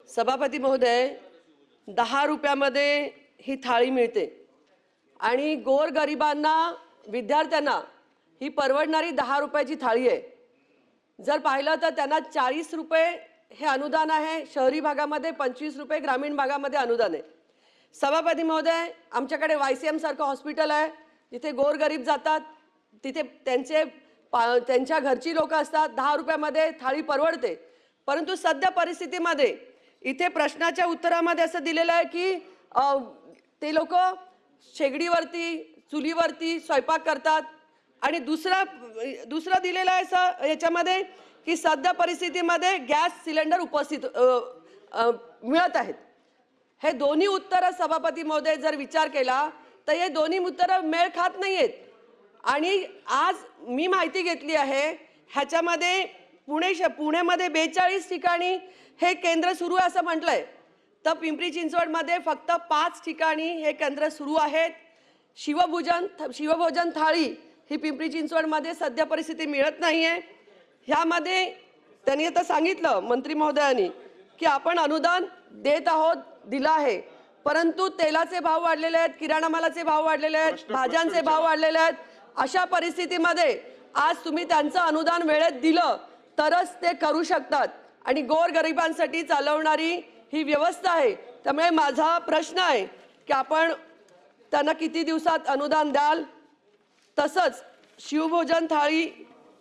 सभापती महोदय, 10 रुपयामध्ये ही थाळी मिळते आणि गोरगरिबांना, विद्यार्थ्यांना ही परवडणारी 10 रुपयाची थाळी आहे. जर पाहिलं तर त्यांना 40 रुपये हे अनुदान आहे, शहरी भागामध्ये 25 रुपये, ग्रामीण भागामध्ये अनुदान आहे. सभापती महोदय, आमच्याकडे YCM सारखं हॉस्पिटल आहे, जिथे गोरगरीब जातात, तिथे त्यांच्या घरची लोक असतात. 10 रुपयामध्ये थाळी परवडते. परंतु सध्या परिस्थितीमध्ये इथे प्रश्नाच्या उत्तरामध्ये असं दिलेलं आहे की ते लोक शेगडीवरती, चुलीवरती स्वयंपाक करतात. आणि दुसरा दिलेला आहे याच्यामध्ये की सध्या परिस्थितीमध्ये गॅस सिलेंडर उपस्थित मिळत आहेत. हे दोन्ही उत्तरं सभापती महोदय जर विचार केला तर हे दोन्ही उत्तरं मेळ खात नाही आहेत. आणि आज मी माहिती घेतली आहे, ह्याच्यामध्ये पुण्यामध्ये 42 ठिकाणी हे केंद्र सुरू आहे असं म्हटलंय. तर पिंपरी चिंचवडमध्ये फक्त 5 ठिकाणी हे केंद्र सुरू आहेत. शिवभोजन थाळी ही पिंपरी चिंचवडमध्ये सध्या परिस्थिती मिळत नाही आहे. ह्यामध्ये त्यांनी आता सांगितलं मंत्री महोदयांनी की आपण अनुदान देत आहोत, दिलं आहे, परंतु तेलाचे भाव वाढलेले आहेत, किराणा मालाचे भाव वाढलेले आहेत, भाज्यांचे भाव वाढलेले आहेत. अशा परिस्थितीमध्ये आज तुम्ही त्यांचं अनुदान वेळेत दिलं तरच ते करू शकतात आणि गोरगरिबांसाठी चालवणारी ही व्यवस्था आहे. त्यामुळे माझा प्रश्न आहे की आपण त्यांना किती दिवसात अनुदान द्याल. तसंच शिवभोजन थाळी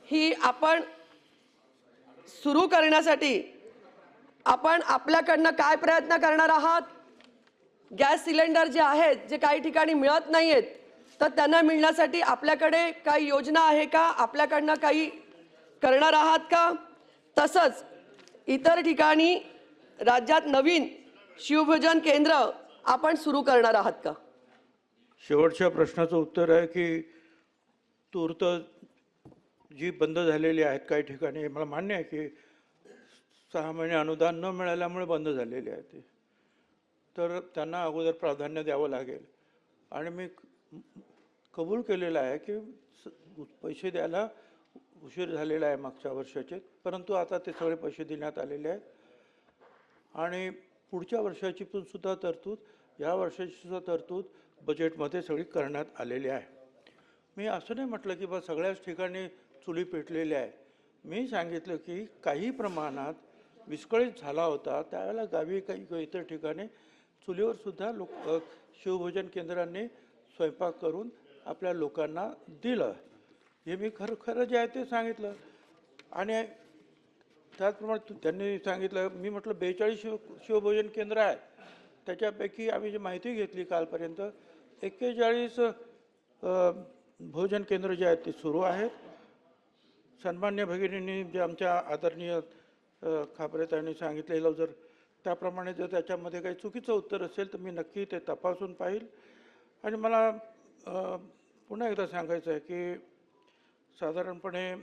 ही आपण सुरू करण्यासाठी आपण आपल्याकडनं काय प्रयत्न करणार आहात. गॅस सिलेंडर जे आहेत, जे काही ठिकाणी मिळत नाही आहेत, तर त्यांना मिळण्यासाठी आपल्याकडे काही योजना आहे का, आपल्याकडनं काही करणार आहात का. तसंच इतर ठिकाणी राज्यात नवीन शिवभोजन केंद्र आपण सुरू करणार आहात का. शेवटच्या प्रश्नाचं उत्तर आहे की तूर्त जी बंद झालेली आहेत काही ठिकाणी, मला मान्य आहे की 6 महिने अनुदान न मिळाल्यामुळे बंद झालेली आहे ते, तर त्यांना अगोदर प्राधान्य द्यावं लागेल. आणि मी कबूल केलेलं आहे की पैसे द्यायला उशीर झालेला आहे मागच्या वर्षाचे, परंतु आता ते सगळे पैसे देण्यात आलेले आहेत. आणि पुढच्या वर्षाची पण सुद्धा तरतूद, या वर्षाची सुद्धा तरतूद बजेटमध्ये सगळी करण्यात आलेली आहे. मी असं नाही म्हटलं की बा सगळ्याच ठिकाणी चुली पेटलेल्या आहे. मी सांगितलं की काही प्रमाणात विस्कळीत झाला होता, त्यावेळेला गावी काही इतर ठिकाणी चुलीवर सुद्धा शिवभोजन केंद्रांनी स्वयंपाक करून आपल्या लोकांना दिलं. हे मी खरं जे आहे ते सांगितलं. आणि त्याचप्रमाणे त्यांनी सांगितलं, मी म्हटलं 42 शिवभोजन केंद्र आहे, त्याच्यापैकी आम्ही जी माहिती घेतली कालपर्यंत 41 भोजन केंद्र जे आहेत ते सुरू आहेत. सन्मान्य भगिनींनी जे आमच्या आदरणीय खापरेतांनी सांगितलेलं, जर त्याप्रमाणे जर त्याच्यामध्ये काही चुकीचं उत्तर असेल तर मी नक्की ते तपासून पाहिल. आणि मला पुन्हा एकदा सांगायचं आहे की साधारणपणे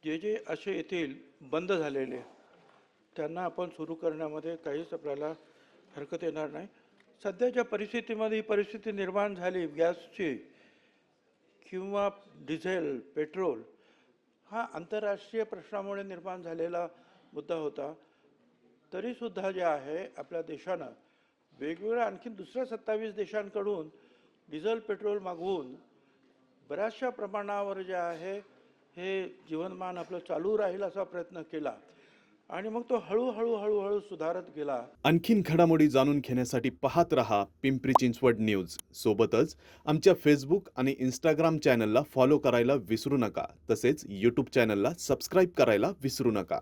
जे असे येतील बंद झालेले, त्यांना आपण सुरू करण्यामध्ये काहीच आपल्याला हरकत येणार नाही. सध्याच्या परिस्थितीमध्ये ही परिस्थिती निर्माण झाली गॅसची किंवा डिझेल, पेट्रोल, हा आंतरराष्ट्रीय प्रश्नामुळे निर्माण झालेला मुद्दा होता. तरीसुद्धा जे आहे आपल्या देशानं वेगवेगळ्या आणखी दुसऱ्या 27 देशांकडून डिझेल, पेट्रोल मागवून बऱ्याचशा प्रमाणावर जे आहे हे जीवनमान आपलं चालू राहील असा प्रयत्न केला आणि मग तो हळूहळू सुधारत गेला. आणखीन घडामोडी जाणून घेण्यासाठी पाहत रहा पिंपरी चिंचवड न्यूज. सोबतच आमच्या फेसबुक आणि इंस्टाग्राम चॅनलला फॉलो करायला विसरू नका. तसेच यूट्यूब चॅनलला सबस्क्राईब करायला विसरू नका.